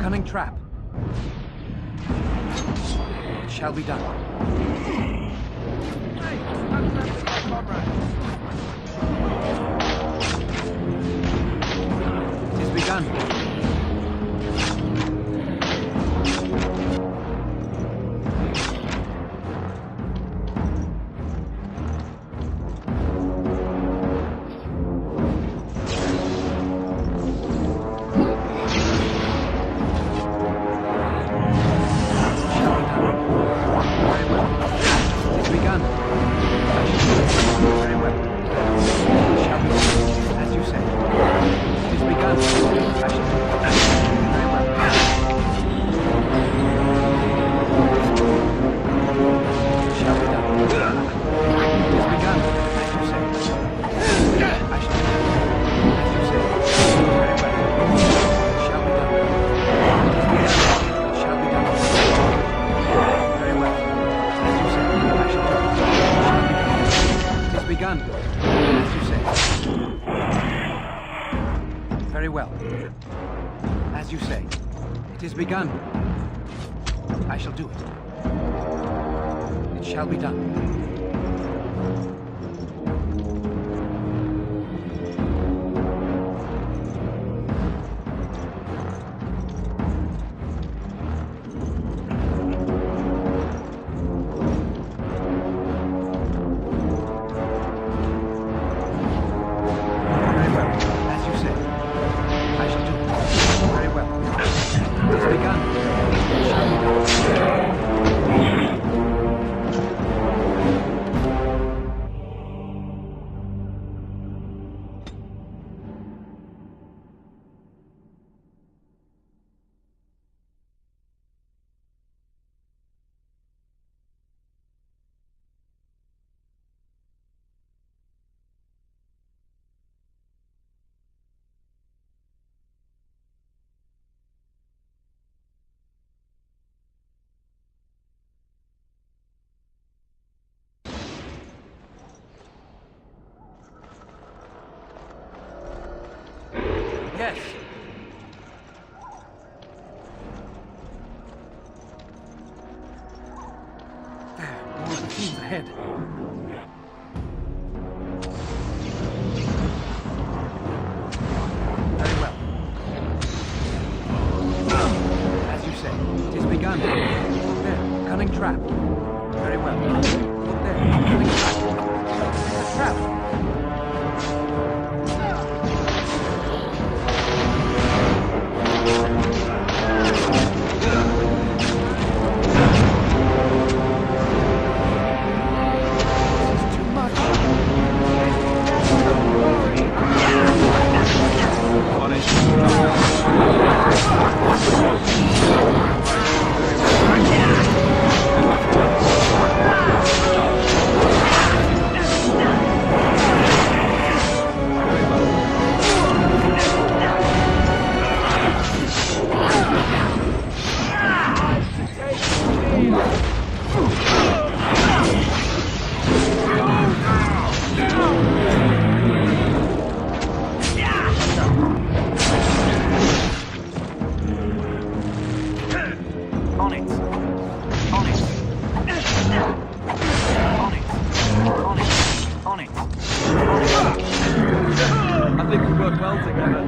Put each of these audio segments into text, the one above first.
cunning trap. It shall be done. Hey, I'm friendly, my comrade. It is begun. Begun. I shall do it. It shall be done. Yes. There, more of the teams ahead. Very well. As you say, it is begun. There, cunning trap. Very well. There, cunning trap. It's a trap. I think we work well together.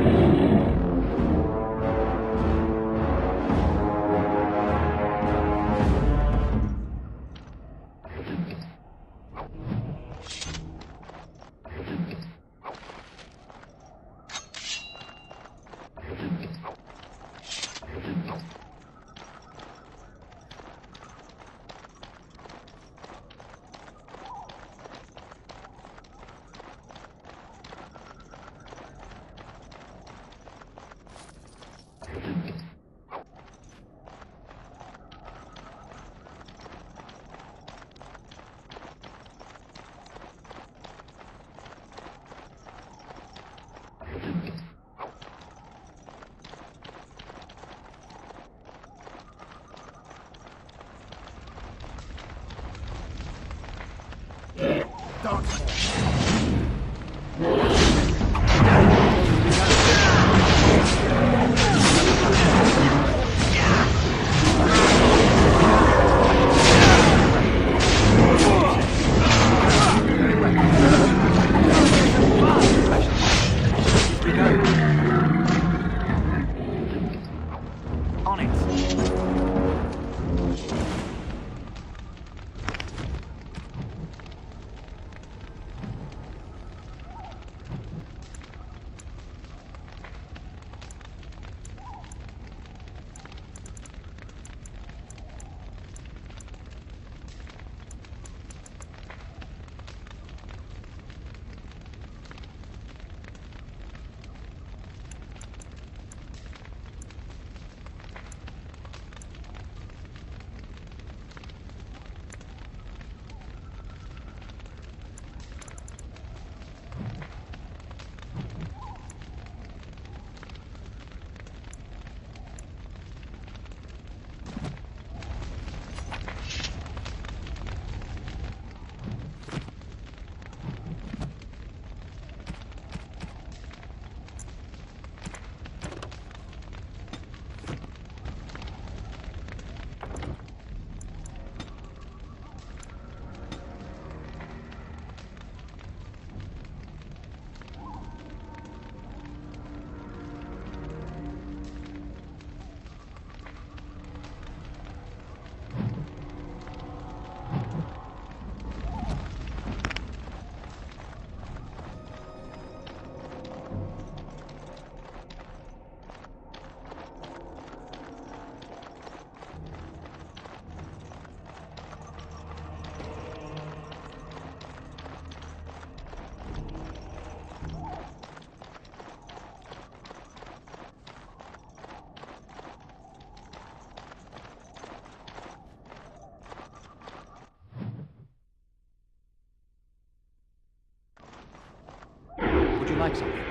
like something?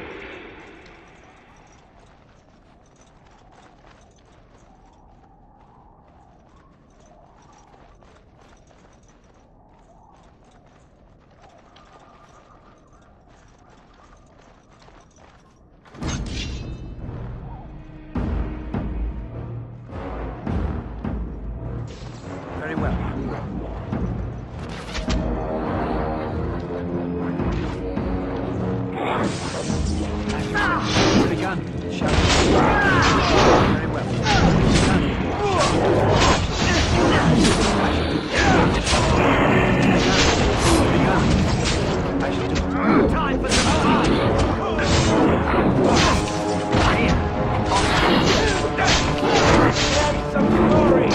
Very well. Begun. Shut. Very well. I shall do it. Time for some glory.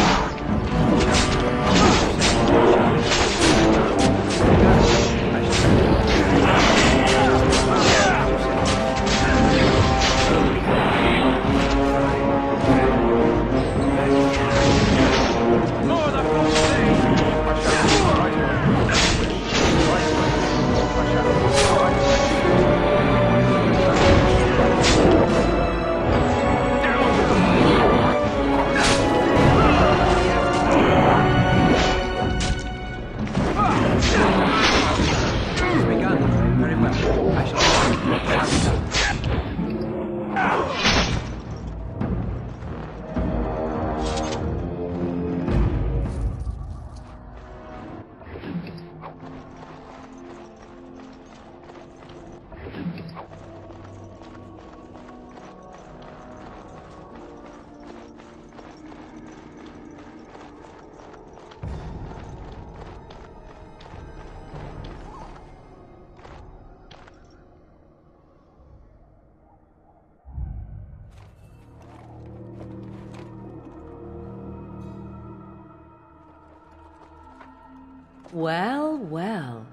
Well, well.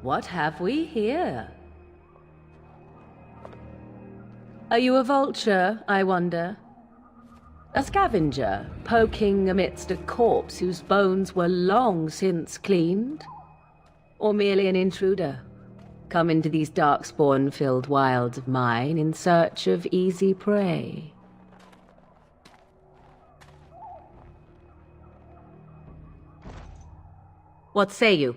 What have we here? Are you a vulture, I wonder? A scavenger, poking amidst a corpse whose bones were long since cleaned? Or merely an intruder, come into these darkspawn-filled wilds of mine in search of easy prey? What say you,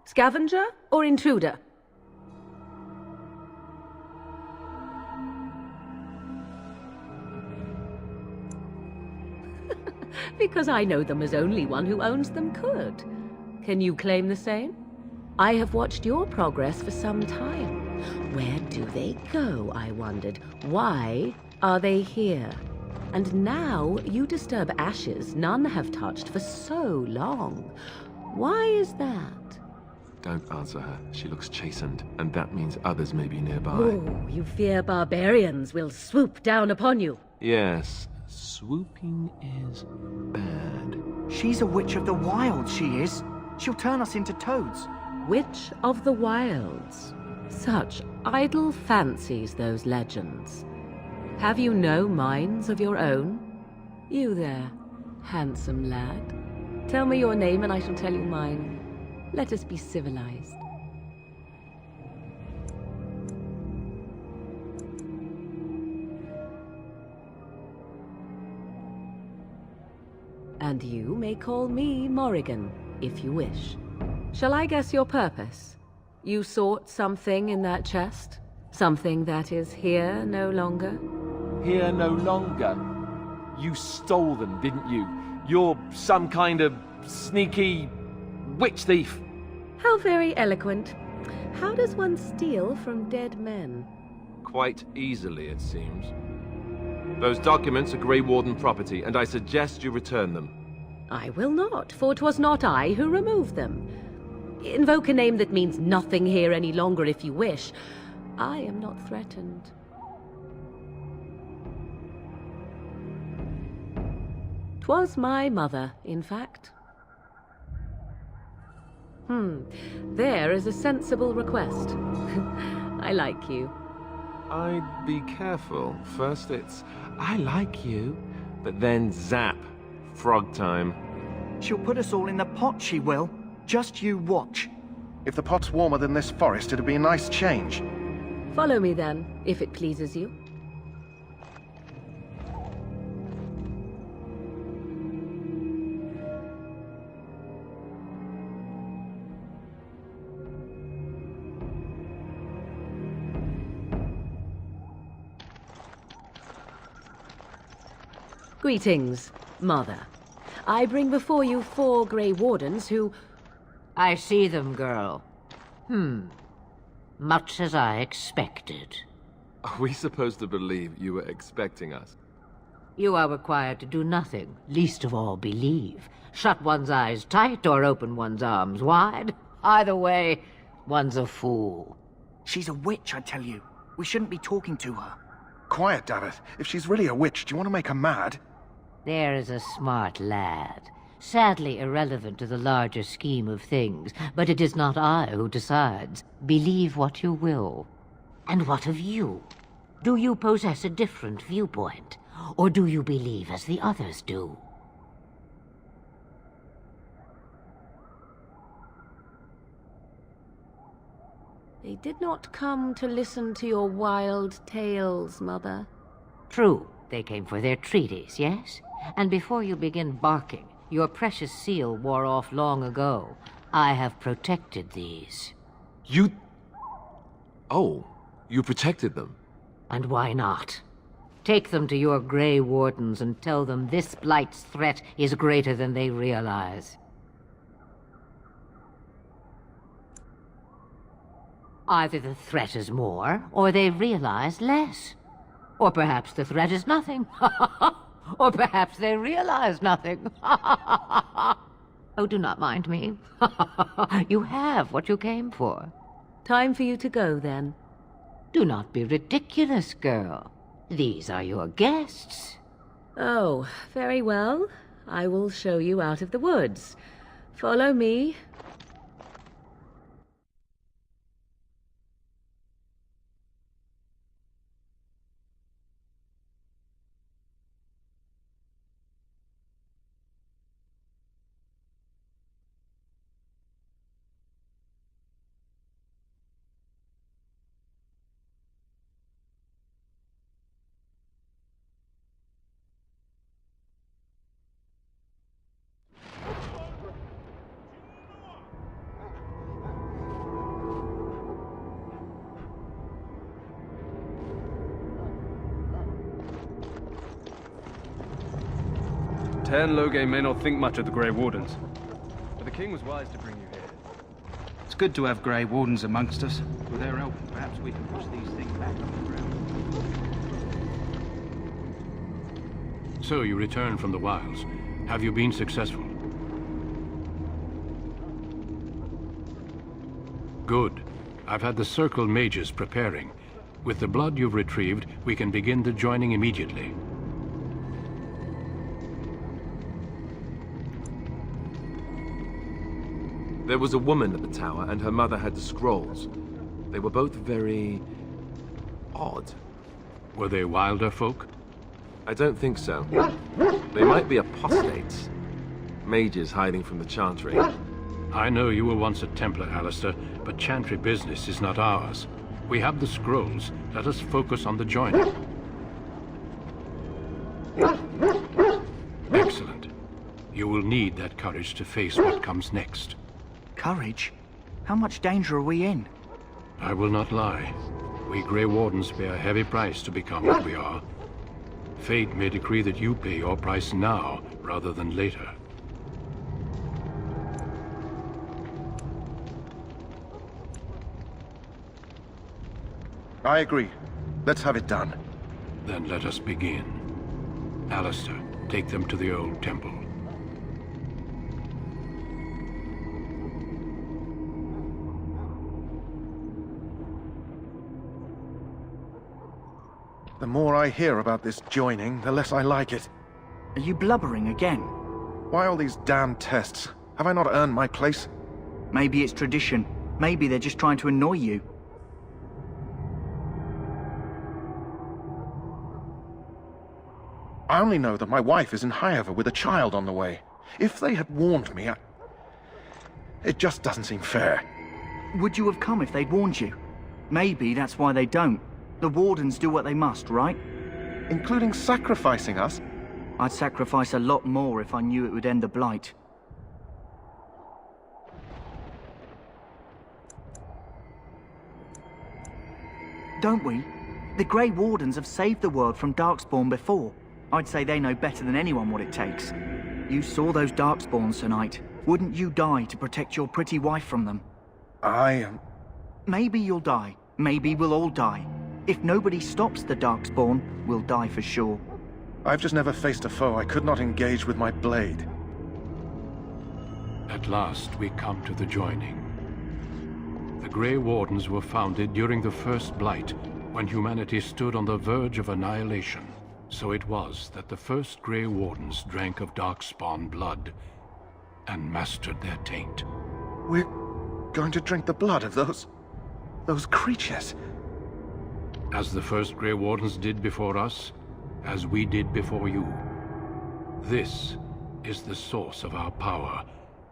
Scavenger or intruder? Because I know them as only one who owns them could. Can you claim the same? I have watched your progress for some time. Where do they go, I wondered? Why are they here? And now you disturb ashes none have touched for so long. Why is that? Don't answer her. She looks chastened, and that means others may be nearby. Oh, you fear barbarians will swoop down upon you. Yes, swooping is bad. She's a witch of the wild, she is. She'll turn us into toads. Witch of the Wilds. Such idle fancies, those legends. Have you no minds of your own? You there, handsome lad. Tell me your name and I shall tell you mine. Let us be civilized. And you may call me Morrigan, if you wish. Shall I guess your purpose? You sought something in that chest? Something that is here no longer? Here no longer. You stole them, didn't you? You're some kind of sneaky witch thief. How very eloquent. How does one steal from dead men? Quite easily, it seems. Those documents are Grey Warden property, and I suggest you return them. I will not, for 'twas not I who removed them. Invoke a name that means nothing here any longer if you wish. I am not threatened. 'Twas my mother, in fact. There is a sensible request. I like you. I'd be careful. First it's, I like you, but then zap. Frog time. She'll put us all in the pot, she will. Just you watch. If the pot's warmer than this forest, it'd be a nice change. Follow me then, if it pleases you. Greetings, Mother. I bring before you 4 Grey Wardens who... I see them, girl. Much as I expected. Are we supposed to believe you were expecting us? You are required to do nothing, least of all believe. Shut one's eyes tight or open one's arms wide. Either way, one's a fool. She's a witch, I tell you. We shouldn't be talking to her. Quiet, Davith. If she's really a witch, do you want to make her mad? There is a smart lad. Sadly irrelevant to the larger scheme of things, but it is not I who decides. Believe what you will. And what of you? Do you possess a different viewpoint? Or do you believe as the others do? They did not come to listen to your wild tales, Mother. True, they came for their treaties, yes? And before you begin barking, your precious seal wore off long ago. I have protected these. You... Oh, you protected them? And why not? Take them to your Grey Wardens and tell them this Blight's threat is greater than they realize. Either the threat is more, or they realize less. Or perhaps the threat is nothing. Or perhaps they realize nothing. Oh, do not mind me. You have what you came for. Time for you to go, then. Do not be ridiculous, girl. These are your guests. Oh, very well. I will show you out of the woods. Follow me. Tern Loge may not think much of the Grey Wardens, but the king was wise to bring you here. It's good to have Grey Wardens amongst us. With their help, perhaps we can push these things back on the ground. So you returned from the wilds. Have you been successful? Good. I've had the Circle mages preparing. With the blood you've retrieved, we can begin the joining immediately. There was a woman at the tower, and her mother had the scrolls. They were both very... odd. Were they wilder folk? I don't think so. They might be apostates. Mages hiding from the Chantry. I know you were once a Templar, Alistair, but Chantry business is not ours. We have the scrolls. Let us focus on the joining. Excellent. You will need that courage to face what comes next. Courage? How much danger are we in? I will not lie. We Grey Wardens pay a heavy price to become what we are. Fate may decree that you pay your price now, rather than later. I agree. Let's have it done. Then let us begin. Alistair, take them to the old temple. The more I hear about this joining, the less I like it. Are you blubbering again? Why all these damn tests? Have I not earned my place? Maybe it's tradition. Maybe they're just trying to annoy you. I only know that my wife is in Highover with a child on the way. If they had warned me, It just doesn't seem fair. Would you have come if they'd warned you? Maybe that's why they don't. The Wardens do what they must, right? Including sacrificing us? I'd sacrifice a lot more if I knew it would end the Blight. Don't we? The Grey Wardens have saved the world from Darkspawn before. I'd say they know better than anyone what it takes. You saw those Darkspawns tonight. Wouldn't you die to protect your pretty wife from them? Maybe you'll die. Maybe we'll all die. If nobody stops the Darkspawn, we'll die for sure. I've just never faced a foe I could not engage with my blade. At last, we come to the joining. The Grey Wardens were founded during the First Blight, when humanity stood on the verge of annihilation. So it was that the first Grey Wardens drank of Darkspawn blood and mastered their taint. We're going to drink the blood of those creatures. As the first Grey Wardens did before us, as we did before you. This is the source of our power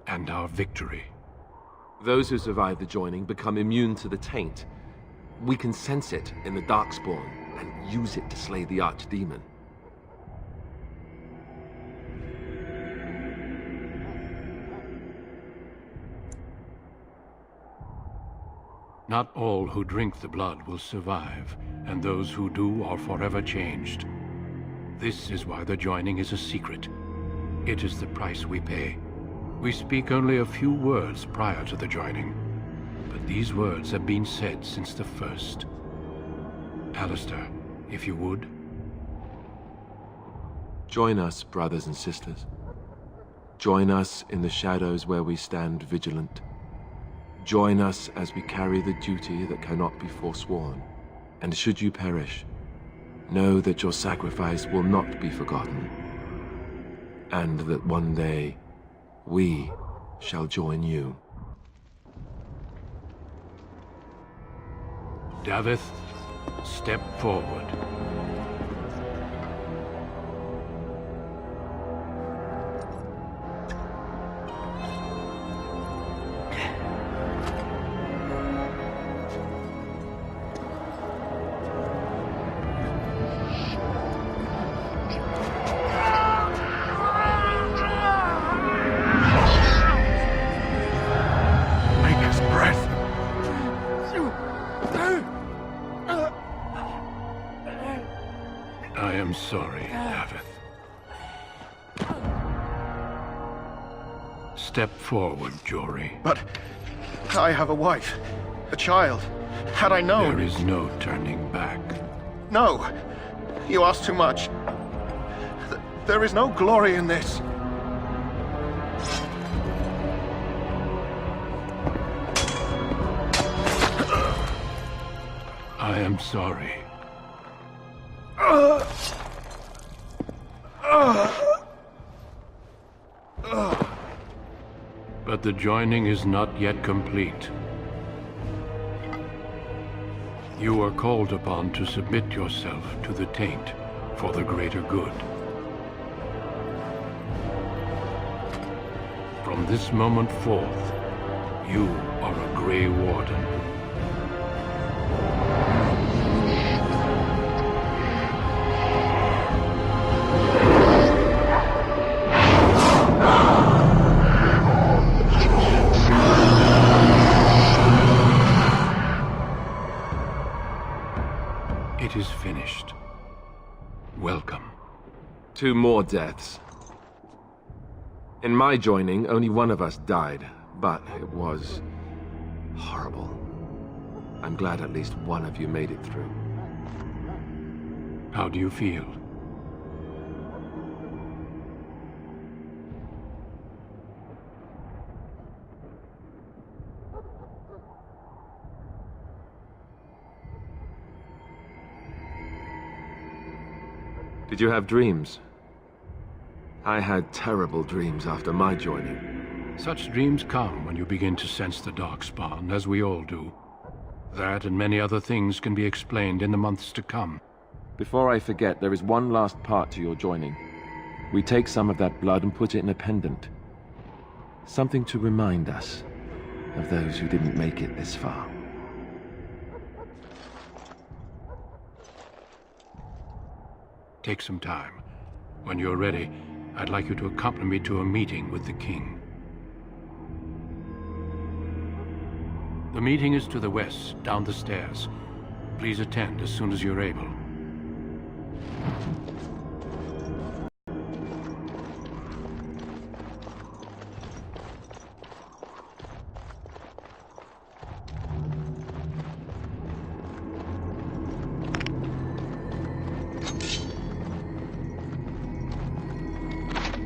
and our victory. Those who survive the joining become immune to the taint. We can sense it in the Darkspawn and use it to slay the Archdemon. Not all who drink the blood will survive, and those who do are forever changed. This is why the joining is a secret. It is the price we pay. We speak only a few words prior to the joining, but these words have been said since the first. Alistair, if you would. Join us, brothers and sisters. Join us in the shadows where we stand vigilant. Join us as we carry the duty that cannot be forsworn. And should you perish, know that your sacrifice will not be forgotten, and that one day we shall join you. Davith, step forward. I am sorry, Davith. Step forward, Jory. But I have a wife, a child. Had I known... There is no turning back. No! You ask too much. There is no glory in this. I am sorry. But the joining is not yet complete. You are called upon to submit yourself to the taint for the greater good. From this moment forth, you are a Grey Warden. It is finished. Welcome. 2 more deaths. In my joining, only one of us died, but it was horrible. I'm glad at least one of you made it through. How do you feel? Did you have dreams? I had terrible dreams after my joining. Such dreams come when you begin to sense the Darkspawn, as we all do. That and many other things can be explained in the months to come. Before I forget, there is one last part to your joining. We take some of that blood and put it in a pendant. Something to remind us of those who didn't make it this far. Take some time. When you're ready, I'd like you to accompany me to a meeting with the king. The meeting is to the west, down the stairs. Please attend as soon as you're able.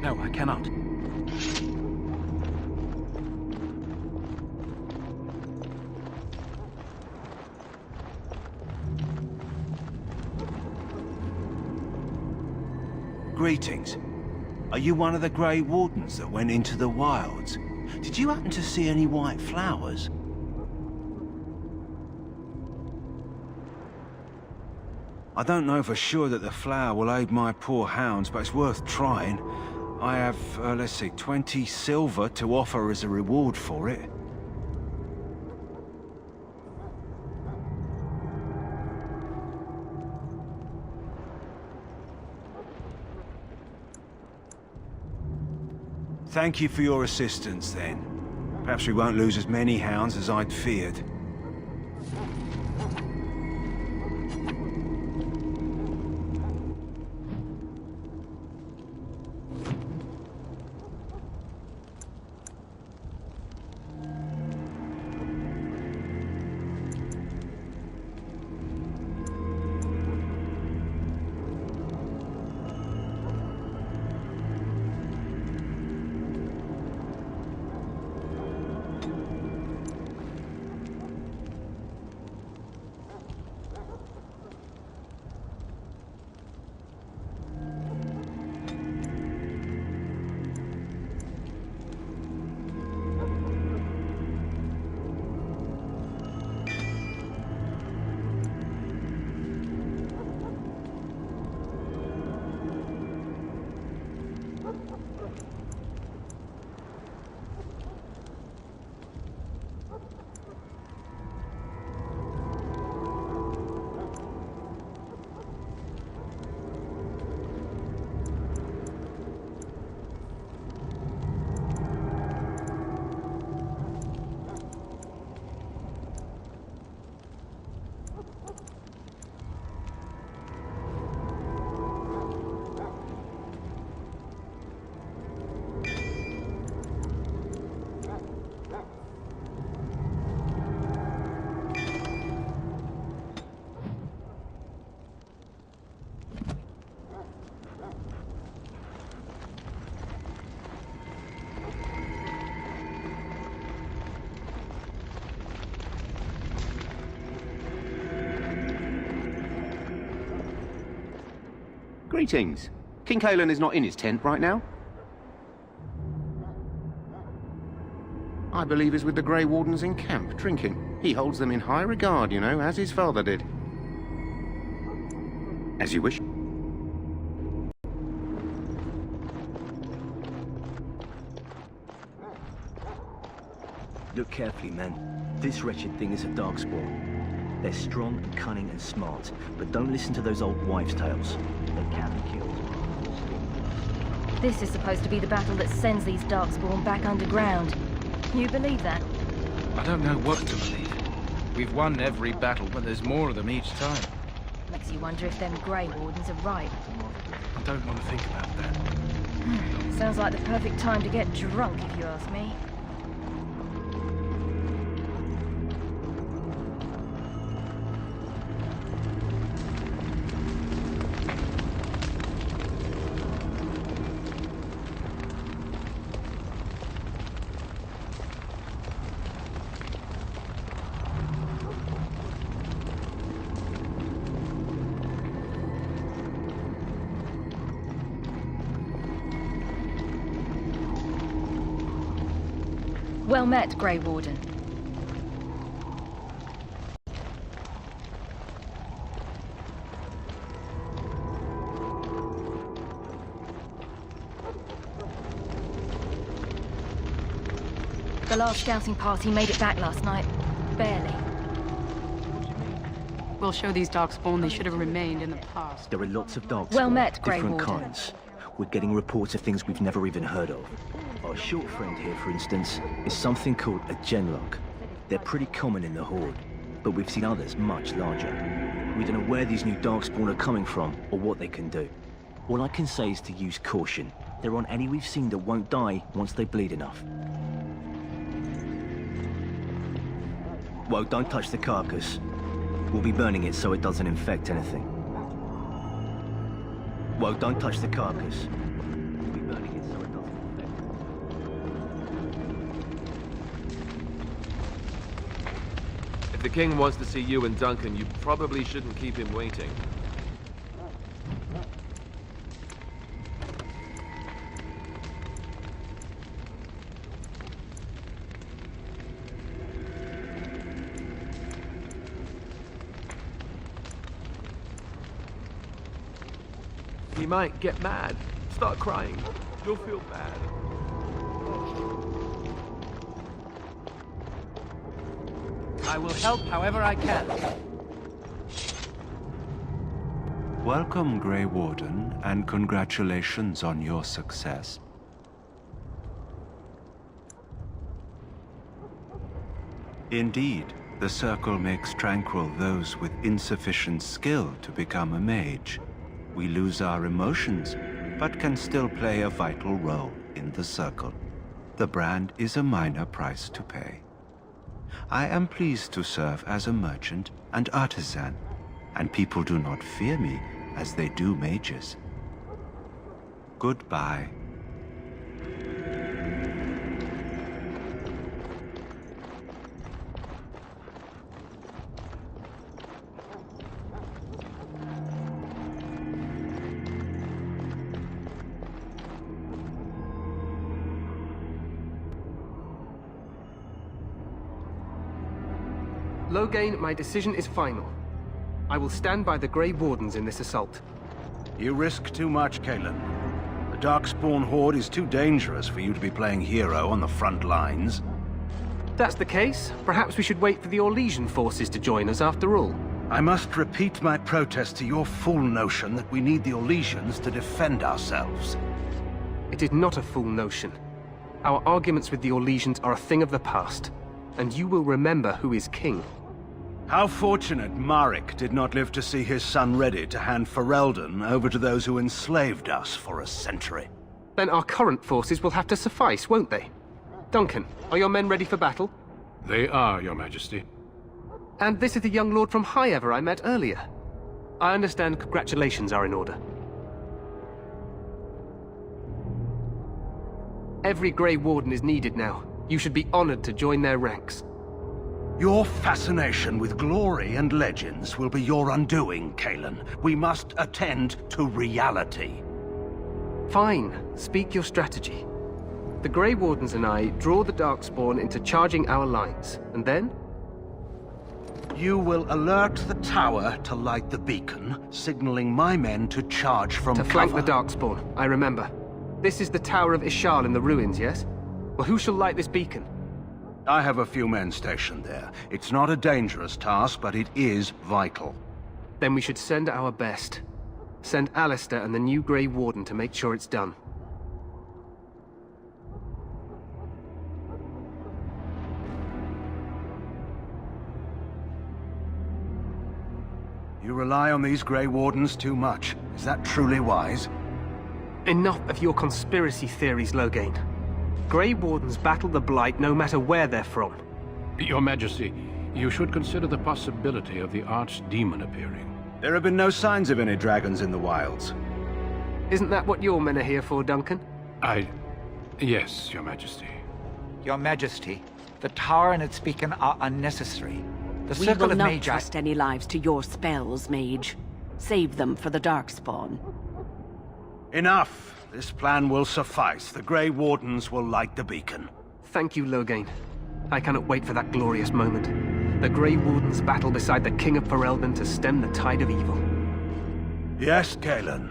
No, I cannot. Greetings. Are you one of the Grey Wardens that went into the wilds? Did you happen to see any white flowers? I don't know for sure that the flower will aid my poor hounds, but it's worth trying. I have, let's see, 20 silver to offer as a reward for it. Thank you for your assistance, then. Perhaps we won't lose as many hounds as I'd feared. Greetings. King Cailan is not in his tent right now. I believe he's with the Grey Wardens in camp, drinking. He holds them in high regard, you know, as his father did. As you wish. Look carefully, men. This wretched thing is a Darkspawn. They're strong and cunning and smart, but don't listen to those old wives' tales. They can be killed. This is supposed to be the battle that sends these Darkspawn back underground. You believe that? I don't know what to believe. We've won every battle, but there's more of them each time. Makes you wonder if them Grey Wardens are right. I don't want to think about that. Sounds like the perfect time to get drunk, if you ask me. Well met, Grey Warden. The last scouting party made it back last night. Barely. We'll show these Darkspawn they should have remained in the past. There are lots of Darkspawn. Well met, Grey different Warden. kinds. We're getting reports of things we've never even heard of. Our short friend here, for instance, is something called a Genlock. They're pretty common in the Horde, but we've seen others much larger. We don't know where these new Darkspawn are coming from, or what they can do. All I can say is to use caution. There aren't any we've seen that won't die once they bleed enough. Whoa, don't touch the carcass. We'll be burning it so it doesn't infect anything. Whoa, don't touch the carcass. We'll be burning it so it doesn't infect. If the king wants to see you and Duncan, you probably shouldn't keep him waiting. He might get mad, start crying. You'll feel bad. I will help however I can. Welcome, Grey Warden, and congratulations on your success. Indeed, the Circle makes tranquil those with insufficient skill to become a mage. We lose our emotions, but can still play a vital role in the Circle. The brand is a minor price to pay. I am pleased to serve as a merchant and artisan, and people do not fear me as they do mages. Goodbye. Loghain, my decision is final. I will stand by the Grey Wardens in this assault. You risk too much, Cailan. The Darkspawn Horde is too dangerous for you to be playing hero on the front lines. If that's the case, perhaps we should wait for the Orlesian forces to join us after all. I must repeat my protest to your fool notion that we need the Orlesians to defend ourselves. It is not a fool notion. Our arguments with the Orlesians are a thing of the past, and you will remember who is king. How fortunate Marek did not live to see his son ready to hand Ferelden over to those who enslaved us for a century. Then our current forces will have to suffice, won't they? Duncan, are your men ready for battle? They are, Your Majesty. And this is the young lord from Highever I met earlier. I understand congratulations are in order. Every Grey Warden is needed now. You should be honored to join their ranks. Your fascination with glory and legends will be your undoing, Cailan. We must attend to reality. Fine. Speak your strategy. The Grey Wardens and I draw the Darkspawn into charging our lines, and then? You will alert the tower to light the beacon, signaling my men to charge from cover. To flank the Darkspawn, I remember. This is the Tower of Ishal in the ruins, yes? Well, who shall light this beacon? I have a few men stationed there. It's not a dangerous task, but it is vital. Then we should send our best. Send Alistair and the new Grey Warden to make sure it's done. You rely on these Grey Wardens too much. Is that truly wise? Enough of your conspiracy theories, Loghain. Grey Wardens battle the Blight no matter where they're from. Your Majesty, you should consider the possibility of the Archdemon appearing. There have been no signs of any dragons in the wilds. Isn't that what your men are here for, Duncan? Yes, Your Majesty. Your Majesty, the tower and its beacon are unnecessary. The We Circle will of not Magi... trust any lives to your spells, Mage. Save them for the Darkspawn. Enough! This plan will suffice. The Grey Wardens will light the beacon. Thank you, Loghain. I cannot wait for that glorious moment. The Grey Wardens battle beside the King of Ferelden to stem the tide of evil. Yes, Cailan.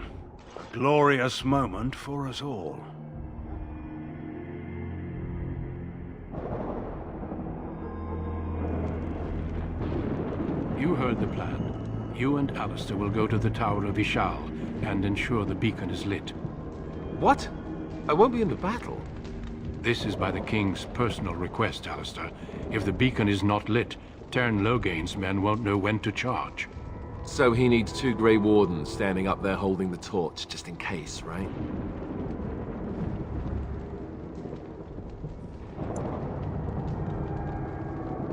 A glorious moment for us all. You heard the plan. You and Alistair will go to the Tower of Ishal and ensure the beacon is lit. What? I won't be in the battle. This is by the King's personal request, Alistair. If the beacon is not lit, Tern Logain's men won't know when to charge. So he needs 2 Grey Wardens standing up there holding the torch, just in case, right?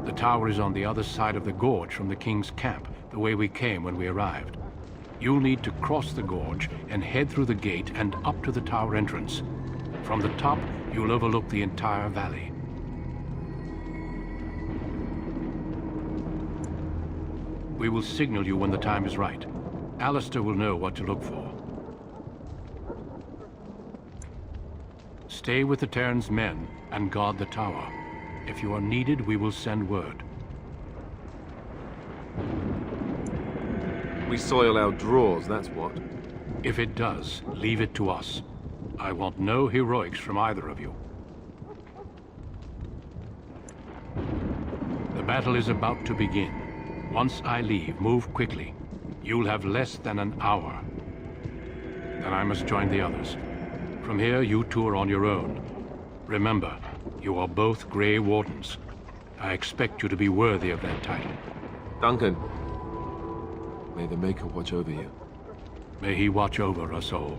The tower is on the other side of the gorge from the King's camp, the way we came when we arrived. You'll need to cross the gorge and head through the gate and up to the tower entrance. From the top, you'll overlook the entire valley. We will signal you when the time is right. Alistair will know what to look for. Stay with the Terran's men and guard the tower. If you are needed, we will send word. We soil our drawers, that's what. If it does, leave it to us. I want no heroics from either of you. The battle is about to begin. Once I leave, move quickly. You'll have less than an hour. Then I must join the others. From here, you two are on your own. Remember, you are both Grey Wardens. I expect you to be worthy of that title. Duncan, may the Maker watch over you. May he watch over us all.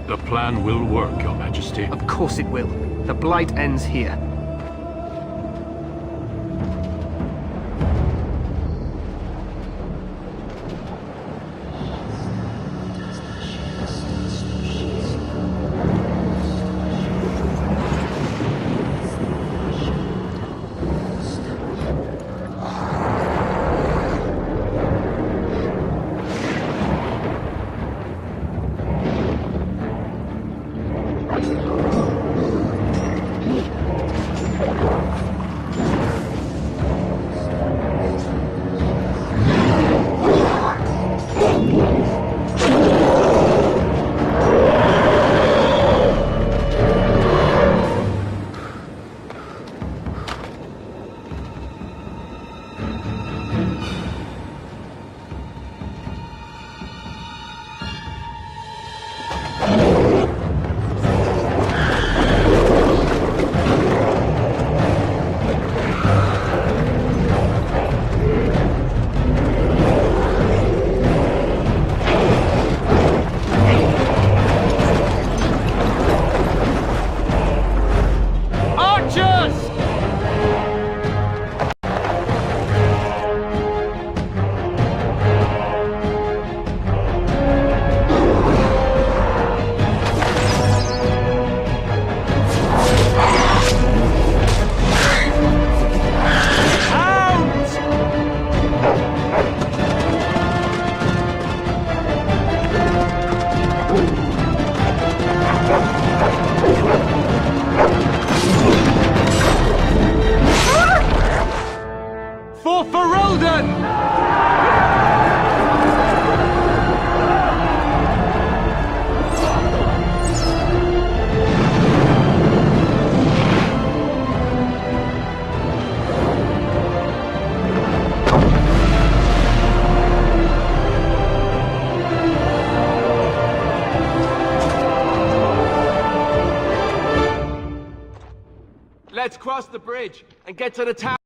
The plan will work, Your Majesty. Of course it will. The Blight ends here. Let's cross the bridge and get to the town.